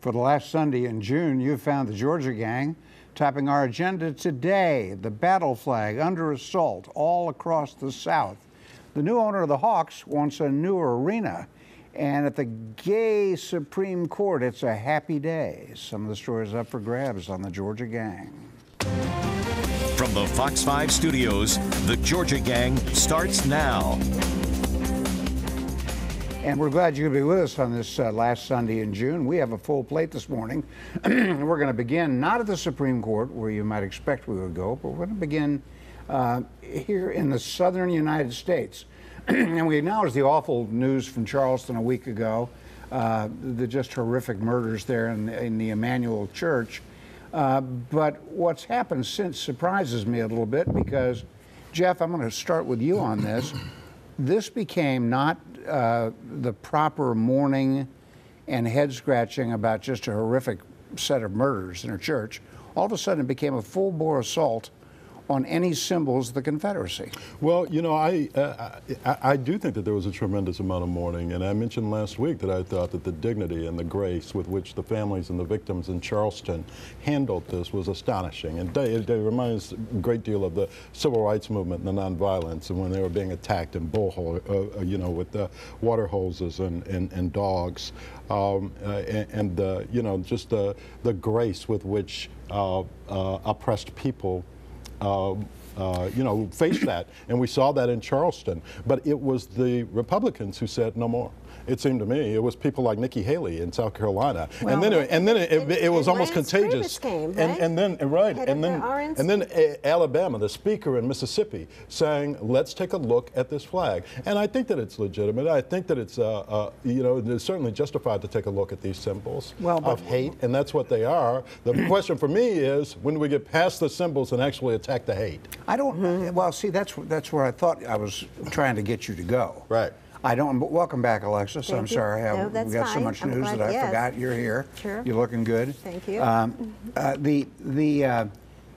For the last Sunday in June, you found the Georgia Gang topping our agenda today. The battle flag under assault all across the South. The new owner of the Hawks wants a new arena. And at the gay Supreme Court, it's a happy day. Some of the stories up for grabs on the Georgia Gang. From the Fox 5 studios, the Georgia Gang starts now. And we're glad you could be with us on this last Sunday in June. We have a full plate this morning. We're going to begin not at the Supreme Court, where you might expect we would go, but we're going to begin here in the southern United States. And we acknowledge the awful news from Charleston a week ago, the just horrific murders there in the Emmanuel Church. But what's happened since surprises me a little bit because, Jeff, I'm going to start with you on this. This became not the proper mourning and head scratching about just a horrific set of murders in a church. All of a sudden it became a full-bore assault on any symbols of the Confederacy. Well, you know, I do think that there was a tremendous amount of mourning, and I mentioned last week that I thought that the dignity and the grace with which the families and the victims in Charleston handled this was astonishing, and it reminds a great deal of the civil rights movement and the nonviolence, and when they were being attacked in you know, with the water hoses and dogs, and you know, just the grace with which oppressed people you know, faced that, and we saw that in Charleston. But it was the Republicans who said no more. It seemed to me it was people like Nikki Haley in South Carolina, well, and then it was almost contagious. Came, right? And then Alabama, the speaker in Mississippi, saying, "Let's take a look at this flag." And I think that it's legitimate. I think that it's you know, it's certainly justified to take a look at these symbols of hate, and that's what they are. The question for me is, when do we get past the symbols and actually attack the hate? I don't. Well, see, that's where I thought I was trying to get you to go. Right. I don't. Welcome back, Alexis. Thank I'm you. sorry. No, we got so much news that I forgot you're here. Sure. You're looking good. Thank you.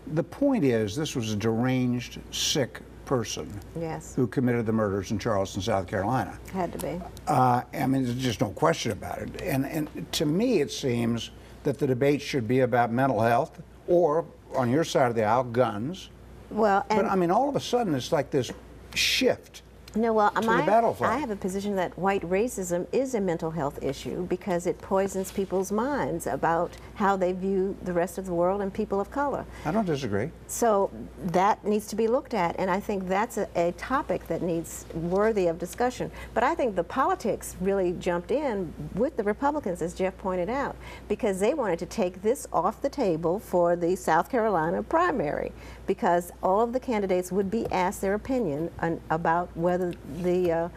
The point is, this was a deranged, sick person. Yes. Who committed the murders in Charleston, South Carolina. Had to be. I mean, there's just no question about it. And to me, it seems that the debate should be about mental health, or on your side of the aisle, guns. Well, but I mean, all of a sudden, it's like this shift. No, well, I have a position that white racism is a mental health issue because it poisons people's minds about how they view the rest of the world and people of color. I don't disagree. So that needs to be looked at, and I think that's a topic that needs worthy of discussion. But I think the politics really jumped in with the Republicans, as Jeff pointed out, because they wanted to take this off the table for the South Carolina primary, because all of the candidates would be asked their opinion about whether the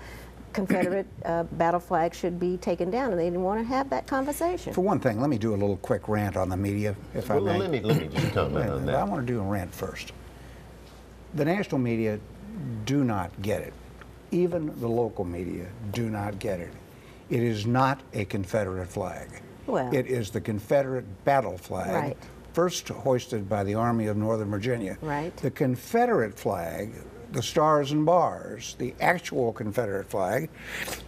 Confederate battle flag should be taken down, and they didn't want to have that conversation. For one thing, let me do a little quick rant on the media, if I may. Let me just comment on that. I want to do a rant first. The national media do not get it. Even the local media do not get it. It is not a Confederate flag. Well, it is the Confederate battle flag. Right. First hoisted by the Army of Northern Virginia. Right. The Confederate flag, the stars and bars, the actual Confederate flag,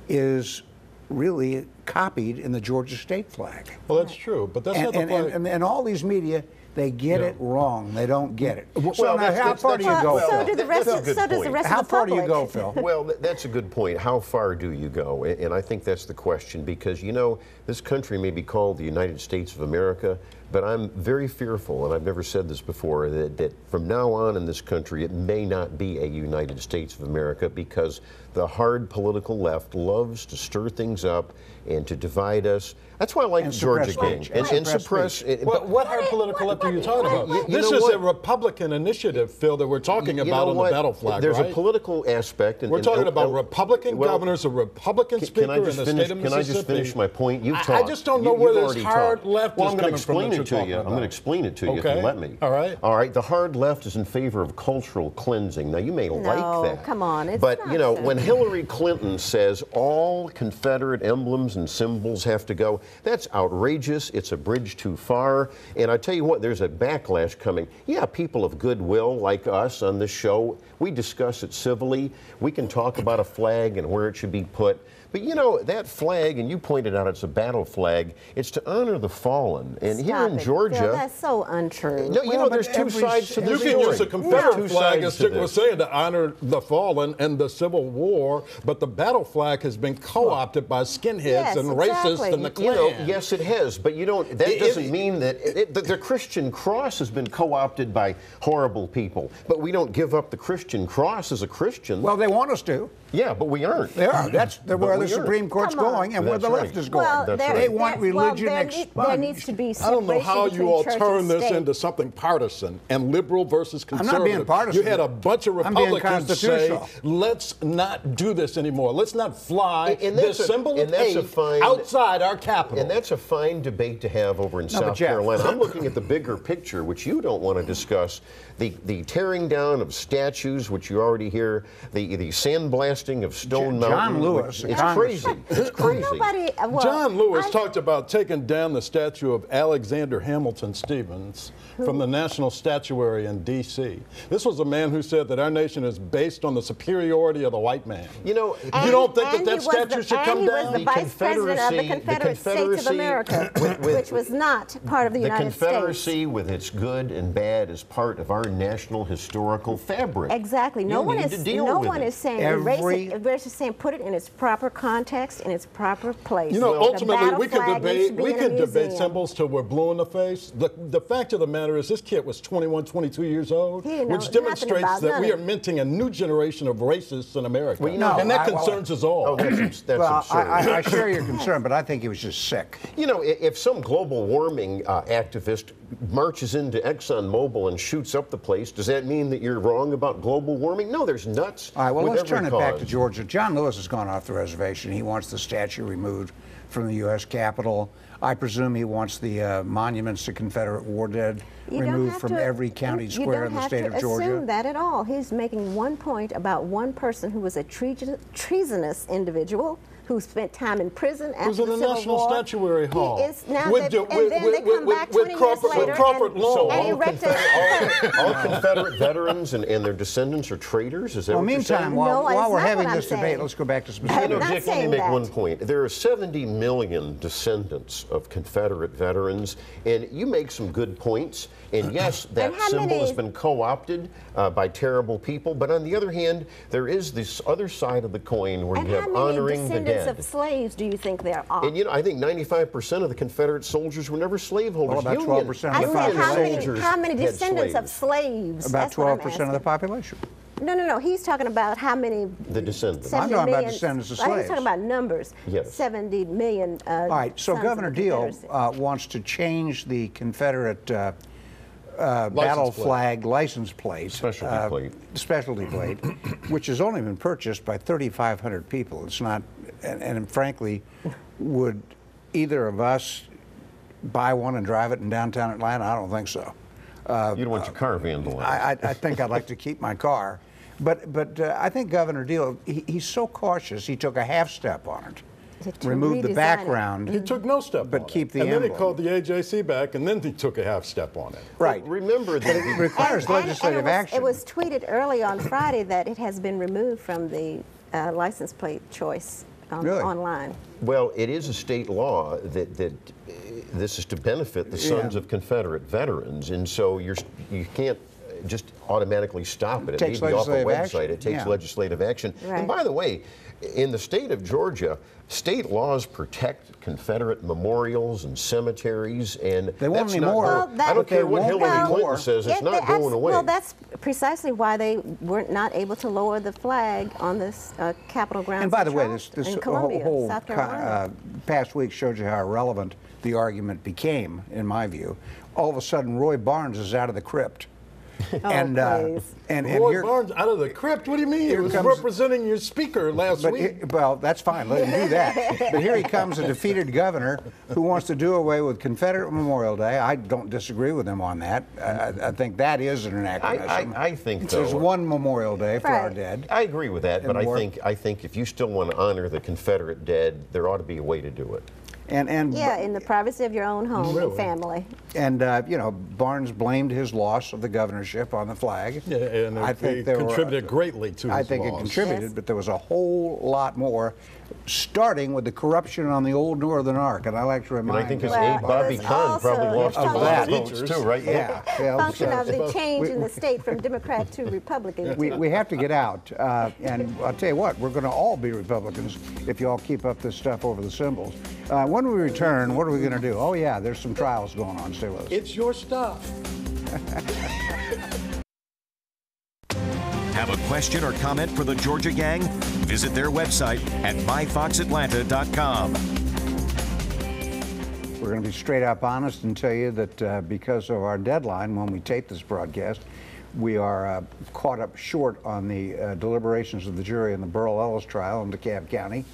is really copied in the Georgia state flag. Well, that's true, but that's not the flag. And all these media, they get it wrong. They don't get it. Well, now, how far do you go, Phil? So does the rest of the public. How far do you go, Phil? Well, that's a good point. How far do you go? And I think that's the question, because, you know, this country may be called the United States of America, but I'm very fearful, and I've never said this before, that from now on in this country, it may not be a United States of America, because the hard political left loves to stir things up and to divide us. That's why I like the Georgia Gang. And suppress. What hard political left are you talking about? This is a Republican initiative, Phil, that we're talking about on the battle flag, There's right? a political aspect. We're talking about Republican governors, a Republican speaker in the state of Mississippi. Can I just finish my point? You've talked. I just don't know where this hard left is coming from. I'm going to explain it to you if you let me. All right. All right. The hard left is in favor of cultural cleansing. Now, you may like that. Come on. But, you know, when Hillary Clinton says all Confederate emblems and symbols have to go, that's outrageous. It's a bridge too far. And I tell you what, there's a backlash coming. Yeah, people of goodwill like us on this show, we discuss it civilly. We can talk about a flag and where it should be put. But you know, that flag, and you pointed out it's a battle flag, it's to honor the fallen. And here in Georgia... Phil, that's so untrue. No, you know, there's two sides to the You story. can use a Confederate Two flag, sides as to Dick was this. saying, to honor the fallen and the Civil War, but the battle flag has been co-opted by skinheads Yes, and exactly. racists and the You know, Klan. yes, it has, but you don't. That doesn't mean that the Christian cross has been co-opted by horrible people. But we don't give up the Christian cross as a Christian. Well, they want us to. Yeah, but we aren't. They are. That's where we the aren't. Supreme Court's Come on. going and where That's the right. left is going. Well, That's there- right. They want there- well, religion there expunged. needs to be I don't know how separation you all between church turn and this state. into something partisan and liberal versus I'm conservative. not being partisan. You had a bunch of I'm being Republicans say, constitutional. let's not do this anymore. Let's not fly And this that's a- symbol and of that's a hate fine- outside our capital. And that's a fine debate to have over in but South Jeff- Carolina. I'm looking at the bigger picture, which you don't want to discuss. The tearing down of statues, which you already hear, the sandblasting of Stone John Mountain. Lewis, It's Congressman. crazy. It's crazy. Nobody, well, John Lewis I- talked about taking down the statue of Alexander Hamilton Stevens from the National Statuary in D.C. This was a man who said that our nation is based on the superiority of the white man. You know, You don't think and that he was statue the- should and come he down? was the The vice president of the Confederacy- the Confederate States of Confederacy America, with- which was not part of the the United States. Confederacy, with its good and bad, is part of our national historical fabric. Exactly. No You one need is. to deal No with one it. is saying Every- erase it. We're just saying put it in its proper context, in its proper place. You know, The ultimately, battle we could flag needs debate to be we in a could debate museum. symbols till we're blue in the face. The fact of the matter is, this kid was 21, 22 years old, He didn't know which nothing demonstrates about that none we of are it. minting a new generation of racists in America, Well, you know, and that well, concerns us all. Oh, that's Well, absurd. I share your concern, but I think he was just sick. You know, if some global warming activist marches into ExxonMobil and shoots up the place, does that mean that you're wrong about global warming? No, there's nuts. All right, well, with let's every turn it back to cause. Georgia. John Lewis has gone off the reservation. He wants the statue removed from the U.S. Capitol. I presume he wants the monuments to Confederate war dead You don't removed have from to- every county square in the state of You don't have to Georgia. assume that at all. He's making one point about one person who was a treasonous individual who spent time in prison after Who's in the the Civil National War. Statuary Hall. He is now, With and the- then with- they come with- back with 20 Crawford- years with later Crawford and, Law. and erect a... All Confederate veterans and their descendants are traitors? Is that Well, what you're saying? meantime, No, while it's we're not having what I'm this debate, saying. let's go back to You specifics. know, not Dick, let me saying make that. one point. There are 70 million descendants of Confederate veterans, and you make some good points. And yes, that And how symbol many- has been co-opted by terrible people. But on the other hand, there is this other side of the coin where And you how have many honoring the descendants dead. of slaves do you think there are? And you know, I think 95% of the Confederate soldiers were never slaveholders. Well, about 12% of I the said population. how many had descendants of slaves. slaves? About That's what I'm 12% of the asking. population. No. He's talking about how many. The descendants. I'm 70 talking about million descendants of He's slaves. talking about numbers. Yes. 70 million. All right, so sons of Governor the Deal Confederacy. wants to change the Confederate battle plate. flag license plate, Specialty plate. which has only been purchased by 3,500 people. It's not, and frankly, would either of us buy one and drive it in downtown Atlanta? I don't think so. You don't want your car vandalized. I think I'd like to keep my car. But I think Governor Deal, he's so cautious, he took a half step on it. To Remove the redesign it. background. He took no step But on keep it. the And then he emblem. called the AJC back, and then he took a half step on it. Right. Remember that It requires legislative action. It was tweeted early on Friday that it has been removed from the license plate choice Really? online. Well, it is a state law that this is to benefit the sons of Confederate veterans, and so you can't just automatically stop it. It Takes may be off a legislative website. action. It takes Yeah. legislative action. Right. And by the way, in the state of Georgia, state laws protect Confederate memorials and cemeteries, and They won't that's anymore. not Well, going, that- I don't care what They won't Hillary anymore. Clinton says, it's Yeah, not that's- going away. Well, that's precisely why they weren't not able to lower the flag on this Capitol grounds. And by the in way, Charleston, this in Columbia, whole South Carolina. past week showed you how irrelevant the argument became, in my view. All of a sudden, Roy Barnes is out of the crypt. and please. and Roy here, Barnes out of the crypt? What do you mean? He Here was comes- representing your speaker last but week. well, that's fine. Let him do that. But here he comes, a defeated governor who wants to do away with Confederate Memorial Day. I don't disagree with him on that. I think that is an anachronism. I think there's though, one Memorial Day for our Right. dead. I agree with that, but And more. I think if you still want to honor the Confederate dead, there ought to be a way to do it. And Yeah, in the privacy of your own home and family. And you know, Barnes blamed his loss of the governorship on the flag. Yeah, and I it think there contributed greatly to I his think it loss. contributed, Yes. but there was a whole lot more starting with the corruption on the old Northern Ark. And I like to And remind I think his Well, aide, Bobby it was Kahn, probably also lost a a lot of function votes too, right? yeah. function of the change in the state from Democrat to Republican. We have to get out, and I'll tell you what, we're going to all be Republicans if you all keep up this stuff over the symbols. When we return, what are we going to do? Oh yeah, there's some trials going on. Stay with us. It's your stuff. Have a question or comment for the Georgia Gang? Visit their website at myfoxatlanta.com. We're going to be straight up honest and tell you that because of our deadline when we tape this broadcast, we are caught up short on the deliberations of the jury in the Burl Ellis trial in DeKalb County.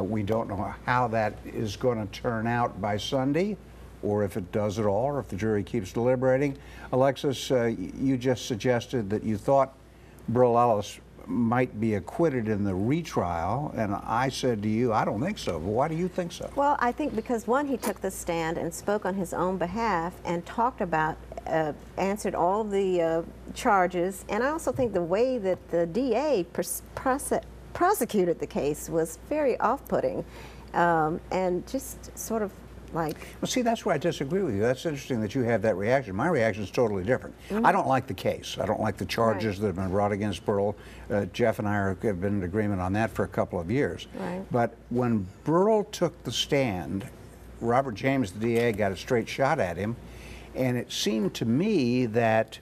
We don't know how that is going to turn out by Sunday, or if it does at all, or if the jury keeps deliberating. Alexis, you just suggested that you thought Burl Ellis might be acquitted in the retrial, and I said to you, I don't think so. But why do you think so? Well, I think because, one, he took the stand and spoke on his own behalf and talked about, answered all the charges, and I also think the way that the DA prosecuted the case was very off-putting, and just sort of like... Well, see, that's where I disagree with you. That's interesting that you have that reaction. My reaction is totally different. I don't like the case. I don't like the charges that have been brought against Burl. Jeff and I have been in agreement on that for a couple of years. Right. But when Burl took the stand, Robert James, the DA, got a straight shot at him, and it seemed to me that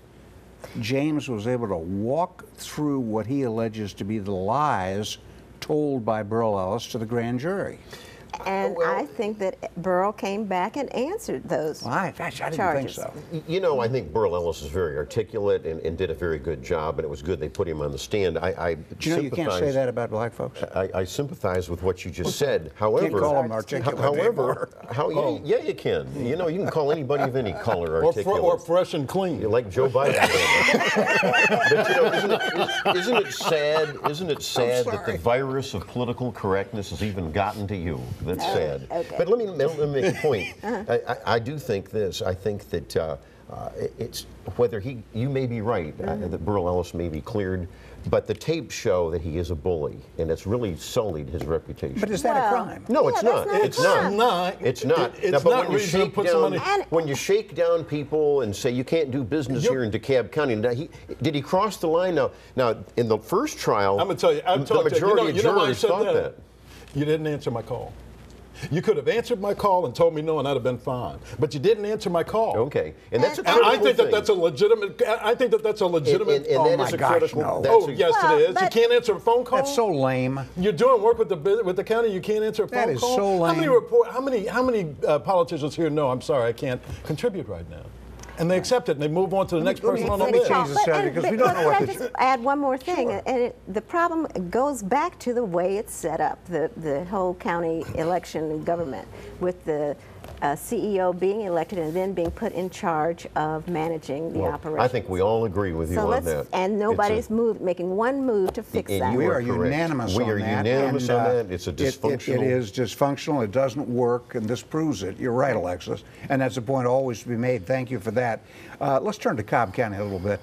James was able to walk through what he alleges to be the lies told by Burl Ellis to the grand jury. And I think that Burl came back and answered those I didn't charges. think so. You know, I think Burl Ellis is very articulate and did a very good job, and it was good they put him on the stand. Do you know you can't say that about black folks? I sympathize with what you just said. However, Can't call them articulate anymore. Yeah, you can. You know, you can call anybody of any color articulate. Or fresh and clean. Like Joe Biden. But you know, isn't it sad? Isn't it sad that the virus of political correctness has even gotten to you? That's sad. Okay. But let me make a point. I do think this. I think that it's whether you may be right that Burl Ellis may be cleared, but the tapes show that he is a bully, and it's really sullied his reputation. But is that a crime? No, it's not. It's not. It's not. It's But not when you reason to shake put down, somebody- when you shake down people and say you can't do business here in DeKalb County, did he cross the line? Now, in the first trial, I'm going to tell you, the majority of jurors thought that. You didn't answer my call. You could have answered my call and told me no, and I'd have been fine. But you didn't answer my call. Okay, and that's a And critical I think that thing. that's a legitimate. I think that that's a legitimate. And Oh that my is a gosh, critical. no. That's Oh a- yes, Well, it is. You but- can't answer a phone call. That's so lame. You're doing work with the county. You can't answer a phone That is call. so lame. How many politicians here know? I'm sorry, I can't contribute right now, and they accept it and they move on to the next person on the let me list. change the subject, because we don't know Could what I the just add one more thing? And the problem goes back to the way it's set up, the whole county election and government, with the CEO being elected and then being put in charge of managing the operation. I think we all agree with you So on that. and nobody's making one move to fix And that. you We are are correct. unanimous We on are that. unanimous and, on that. It's a dysfunctional. It is dysfunctional. It doesn't work, and this proves it. You're right, Alexis. And that's a point always to be made. Thank you for that. Let's turn to Cobb County a little bit.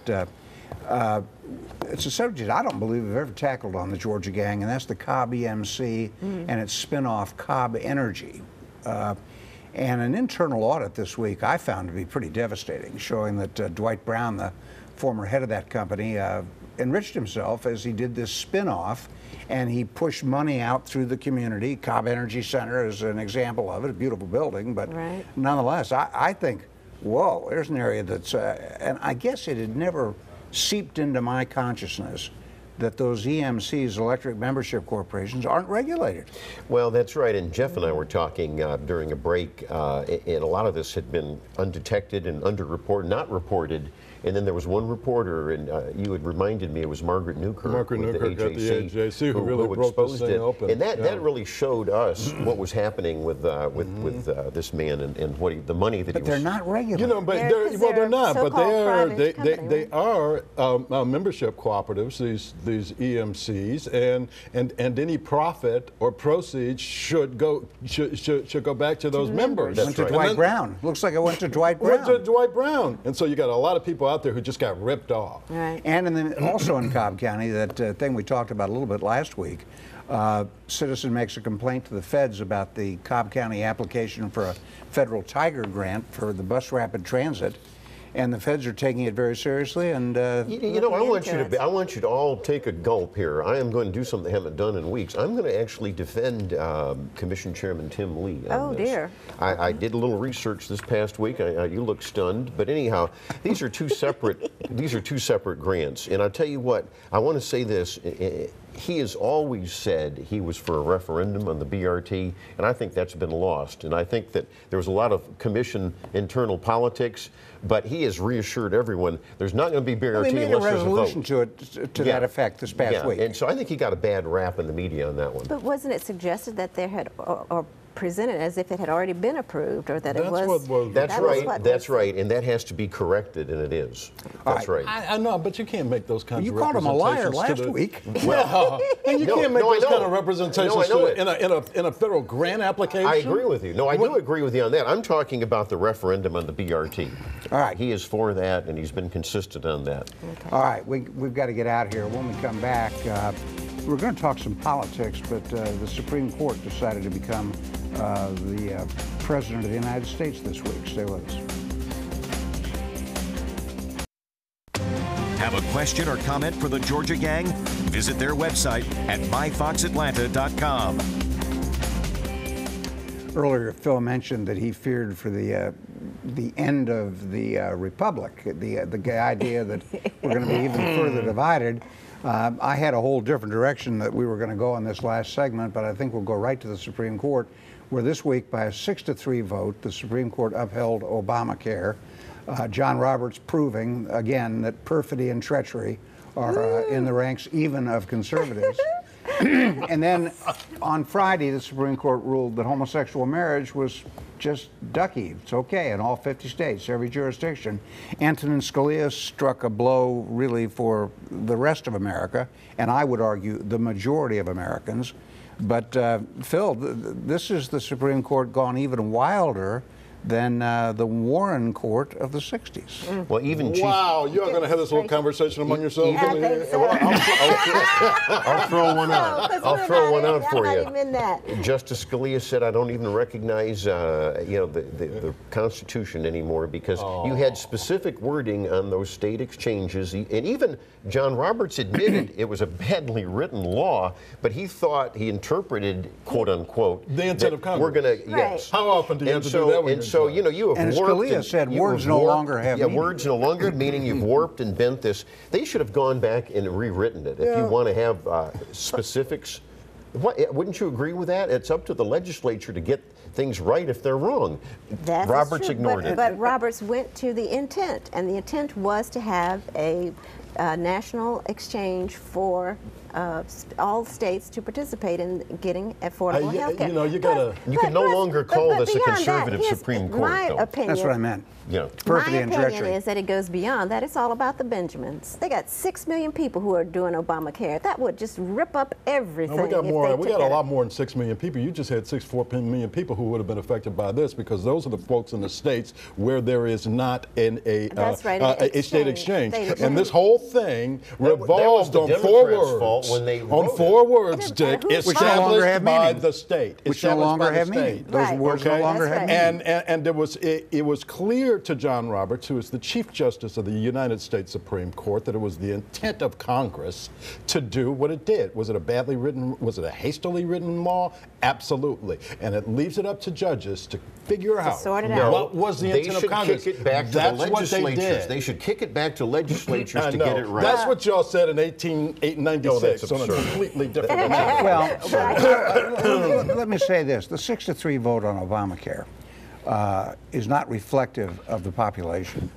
It's a subject I don't believe we've ever tackled on the Georgia Gang, and that's the Cobb EMC and its spinoff, Cobb Energy. And an internal audit this week I found to be pretty devastating, showing that Dwight Brown, the former head of that company, enriched himself as he did this spin-off, and he pushed money out through the community. Cobb Energy Center is an example of it, a beautiful building, but Right. nonetheless, I think, whoa, there's an area that's, and I guess it had never seeped into my consciousness that those EMCs, electric membership corporations, aren't regulated. Well, that's right. And Jeff and I were talking during a break, and a lot of this had been undetected and underreported, not reported. And then there was one reporter, and you had reminded me it was Margaret Newkirk, Margaret with Newkirk at the AJC who really broke this exposed thing it. open. And that Yeah. really showed us what was happening with this man and what the money that But he was. they're not regulated. You know, but They're- they're not. But so-called private company, they right? are membership cooperatives. These EMCs, and any profit or proceeds should go back to those members. Went to right. Dwight Brown. Looks like it went to Dwight Went Brown. to Dwight Brown, and so you got a lot of people out there who just got ripped off. Right. And also in Cobb County, that thing we talked about a little bit last week, Citizen makes a complaint to the feds about the Cobb County application for a federal Tiger grant for the bus rapid transit. And the feds are taking it very seriously. And you know, I want you to all take a gulp here. I am going to do something I haven't done in weeks. I'm going to actually defend Commission Chairman Tim Lee on this. Dear. I did a little research this past week. You look stunned, but anyhow, these are two separate grants. And I'll tell you what, I want to say this. He has always said he was for a referendum on the BRT, and I think that's been lost. And I think that there was a lot of commission internal politics, but he has reassured everyone there's not going to be BRT well, he made unless a resolution to that effect this past week. And so I think he got a bad rap in the media on that one. But wasn't it suggested that there had, or presented as if it had already been approved, or that it was? That's right, and that has to be corrected, and it is. That's right. I know, but you can't make those kinds you of called him a liar last the, week. Well, and you can't make those kind of representations in a federal grant application. I agree with you. No, I do agree with you on that. I'm talking about the referendum on the BRT. All right. He is for that, and he's been consistent on that. Okay. All right, we've got to get out of here. When we come back, we're going to talk some politics, but the Supreme Court decided to become the President of the United States this week. Stay with us. Have a question or comment for the Georgia Gang? Visit their website at myfoxatlanta.com. Earlier, Phil mentioned that he feared for the end of the republic, the idea that we're going to be even further divided. I had a whole different direction that we were going to go in this last segment, but I think we'll go right to the Supreme Court, where this week, by a 6-3 vote, the Supreme Court upheld Obamacare. John Roberts proving, again, that perfidy and treachery are in the ranks even of conservatives. And then on Friday, the Supreme Court ruled that homosexual marriage was just ducky. It's okay in all 50 states, every jurisdiction. Antonin Scalia struck a blow really for the rest of America, and I would argue the majority of Americans. But Phil, this is the Supreme Court gone even wilder than the Warren Court of the 60s. Well, even wow, you are going to have this little conversation among yourselves. I think so. I'll throw one out. I'll throw one out for you. I'm not even in that. Justice Scalia said, "I don't even recognize, the Constitution anymore because you had specific wording on those state exchanges." And even John Roberts admitted it was a badly written law, but he thought he interpreted, quote unquote, the intent of Congress. We're going to yes. How often do you have to do that? And so you have and warped. Scalia said words no longer have meaning. Words no longer have meaning. You've warped and bent this. They should have gone back and rewritten it. If you want to have specifics, wouldn't you agree with that? It's up to the legislature to get things right if they're wrong. Roberts ignored it. But Roberts went to the intent, and the intent was to have a national exchange for all states to participate in getting affordable health care. You can no longer call this a conservative Supreme Court. My opinion. That's what I meant. Yeah. Perfidy and My opinion treachery. is that it goes beyond that. It's all about the Benjamins. They got 6 million people who are doing Obamacare. That would just rip up everything. No, we got more. We got a lot more than 6 million people. You just had 4 million people who would have been affected by this, because those are the folks in the states where there is not a state exchange. And this whole thing revolved on 4 words. On 4 words, Dick. Established by the state. Which no longer have meaning. Those words no longer have meaning. And it was clear to John Roberts, who is the Chief Justice of the United States Supreme Court, that it was the intent of Congress to do what it did. Was it a hastily written law? Absolutely. And it leaves it up to judges to figure out what was the intent of Congress. They should kick it back to the legislatures. They should kick it back to legislatures to get it right. That's what y'all said in 1896 on a completely different matter. Well, let me say this. The 6-3 vote on Obamacare is not reflective of the population.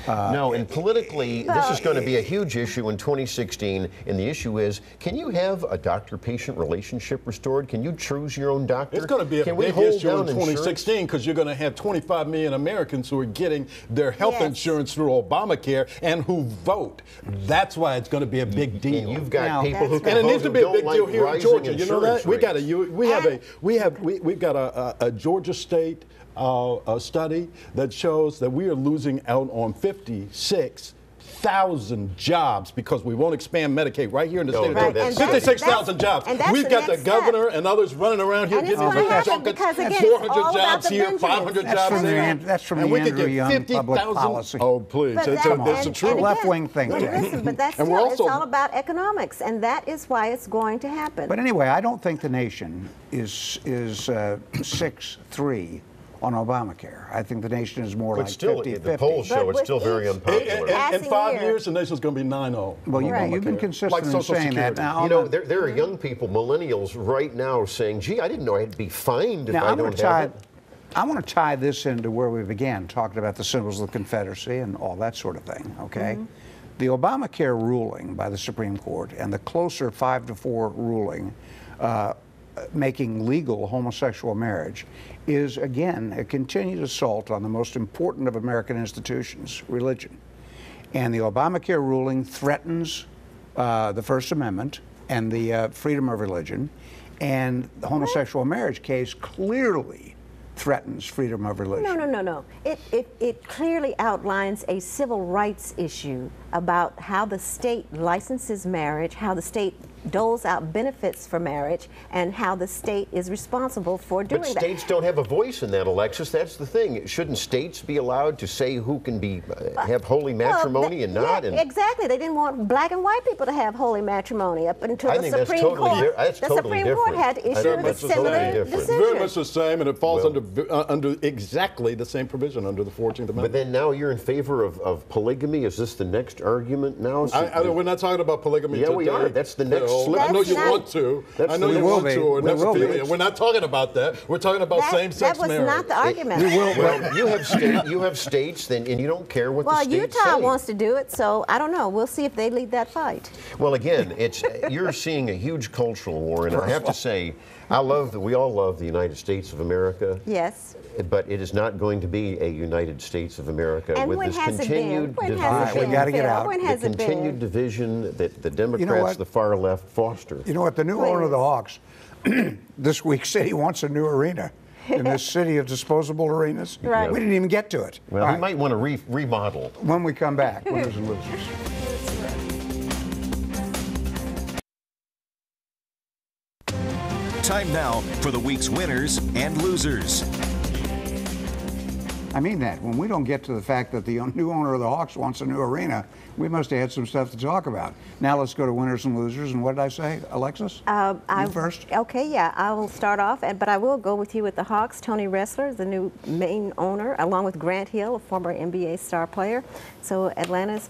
No, and politically, this is going to be a huge issue in 2016, and the issue is, can you have a doctor-patient relationship restored? Can you choose your own doctor? It's going to be a big issue in 2016, because you're going to have 25 million Americans who are getting their health insurance through Obamacare and who vote. That's why it's going to be a big deal. And you've got people who and it needs to be a big deal here in Georgia. You know that? We've got a Georgia State a study that shows that we are losing out on 56 50,000 jobs because we won't expand Medicaid right here in the state of Right. Georgia. And that's- 56,000 jobs. and that's We've the got the next governor step. and others running around here And it's getting gonna happen junkets, because, again, it's 400 all about jobs the here, Benjamins. 500 That's jobs from the there. end- that's from And the we could Andrew get Young 50,000. public policy. Oh, please. But It's that- the and truth. again, left-wing think but tank. listen, but that's And we're still, it's also- all about economics, and that is why it's going to happen. But anyway, I don't think the nation is 6-3 on Obamacare. I think the nation is more But like still, 50-50. the polls show But it's still with very each- unpopular. In Passing 5 year. years, the nation's going to be 9-0. Well, you've been Like consistent in Social saying that. Security. Now, You know, there are young people, millennials, right now saying, gee, I didn't know I'd be fined if now I I'm going don't to have tie. it. I want to tie this into where we began, talking about the symbols of the Confederacy and all that sort of thing. Okay, the Obamacare ruling by the Supreme Court and the closer 5-4 ruling making legal homosexual marriage is again a continued assault on the most important of American institutions, religion. And the Obamacare ruling threatens the First Amendment and the freedom of religion, and the homosexual marriage case clearly threatens freedom of religion. No. It clearly outlines a civil rights issue about how the state licenses marriage, how the state doles out benefits for marriage, and how the state is responsible for doing But that. states don't have a voice in that, Alexis. That's the thing. Shouldn't states be allowed to say who can be have holy matrimony and not? Yeah, And exactly. They didn't want black and white people to have holy matrimony up until I the think that's Supreme totally Court. that's the totally Supreme Court different. had to I issue think a that's totally similar different. It's decision. very much the same, and it falls Well- under exactly the same provision under the 14th Amendment. But then now you're in favor of polygamy. Is this the next argument now? We're not talking about polygamy Yeah, today. we are. That's the next Phil. I know That's you not- want to. That's I know the you next- want We to. will Or be. next We will be. period. We're not talking about that. We're talking about same-sex that was marriage. not the argument. Well, you have states, then, and you don't care what Well, the states Utah say. wants to do it, so I don't know. We'll see if they lead that fight. Well, again, you're seeing a huge cultural war, and I have to say, we all love the United States of America. Yes. But it is not going to be a United States of America And with when this has it been? continued When division. has it we been? gotta get Phil? out. When The has it continued been? division that the Democrats, what? the far left, foster. You know what? The new owner of the Please. Hawks this week said he wants a new arena in this city of disposable arenas. Right. We didn't even get to it. Well, All he right. might want to remodel. When we come back, winners and losers. Time now for the week's winners and losers. I mean that. When we don't get to the fact that the new owner of the Hawks wants a new arena, we must have had some stuff to talk about. Now let's go to winners and losers. And what did I say, Alexis? You first. Okay, yeah, I will start off, but I will go with you with the Hawks. Tony Ressler is the new main owner, along with Grant Hill, a former NBA star player. So Atlanta's,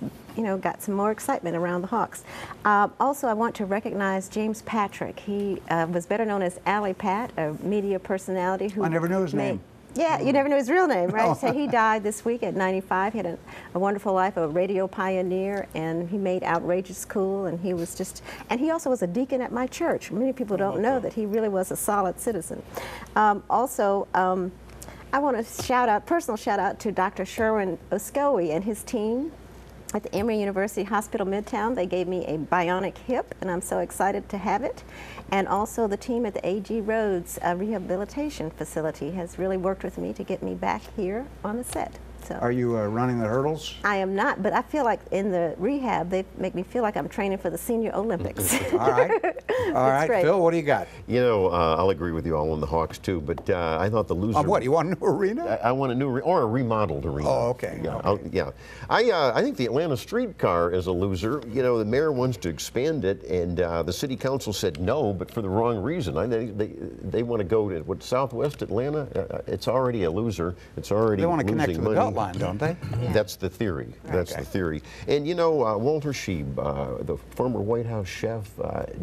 got some more excitement around the Hawks. Also, I want to recognize James Patrick. He was better known as Alley Pat, a media personality who I never knew his name. Yeah, you never knew his real name, right? So he died this week at 95. He had a wonderful life, a radio pioneer, and he made Outrageous cool, and he also was a deacon at my church. Many people don't know that he really was a solid citizen. I want to personal shout out to Dr. Sherwin Oskowie and his team at the Emory University Hospital Midtown. They gave me a bionic hip, and I'm so excited to have it. And also the team at the A.G. Rhodes Rehabilitation Facility has really worked with me to get me back here on the set. So Are you running the hurdles? I am not, but I feel like in the rehab, they make me feel like I'm training for the Senior Olympics. All right. All right. great. Phil, what do you got? I'll agree with you all on the Hawks too, but I thought the loser. What, you want a new arena? I want a new or a remodeled arena. Oh, okay. Yeah, Okay. I think the Atlanta streetcar is a loser. The mayor wants to expand it, and the city council said no, but for the wrong reason. They want to go to Southwest Atlanta. It's already a loser. It's already They want to connect losing to the money. Beltline, don't they? That's the theory. That's Okay. the theory. And Walter Scheib, the former White House chef,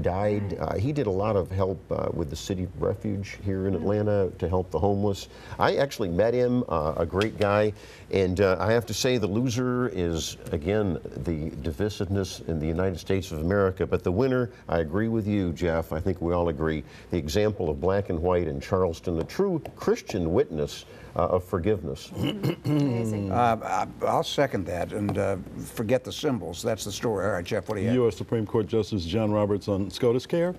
died. He did a lot of help with the City Refuge here in Atlanta to help the homeless. I actually met him, a great guy. And I have to say the loser is, again, the divisiveness in the United States of America. But the winner, I agree with you, Jeff. I think we all agree. The example of black and white in Charleston, the true Christian witness of forgiveness. Amazing. I'll second that, and forget the symbols. That's the story. All right, Jeff, what do you have? U.S. Supreme Court Justice John Roberts on SCOTUS care,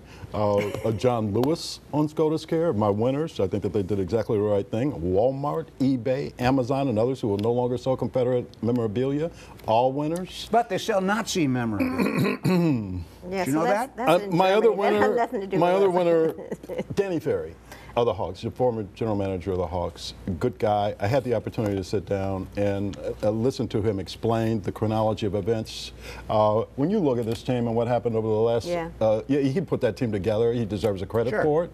John Lewis on SCOTUS care. My winners, I think that they did exactly the right thing. Walmart, eBay, Amazon, and others who will no longer sell Confederate memorabilia, all winners. But they sell Nazi memorabilia. Yeah, Did you know that? That's in My other Germany. That has nothing to do my with other us. winner, Danny Ferry of the Hawks, the former general manager of the Hawks, good guy. I had the opportunity to sit down and listen to him explain the chronology of events. When you look at this team and what happened over the last, he put that team together. He deserves a credit for it.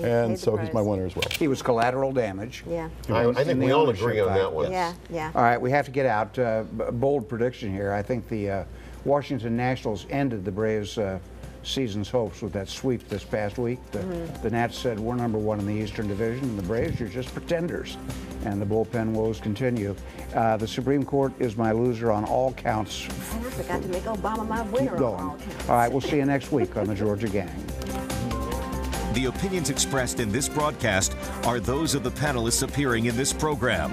And so he's my winner as well. He was collateral damage. Yeah. I think we all agree on that one. Yeah, yeah. All right, we have to get out. Bold prediction here. I think the Washington Nationals ended the Braves' season's hopes with that sweep this past week. The Nats said, we're #1 in the Eastern Division, and the Braves, you're just pretenders. And the bullpen woes continue. The Supreme Court is my loser on all counts. And I forgot to make Obama my winner. Keep going. All right, we'll see you next week on the Georgia Gang. The opinions expressed in this broadcast are those of the panelists appearing in this program.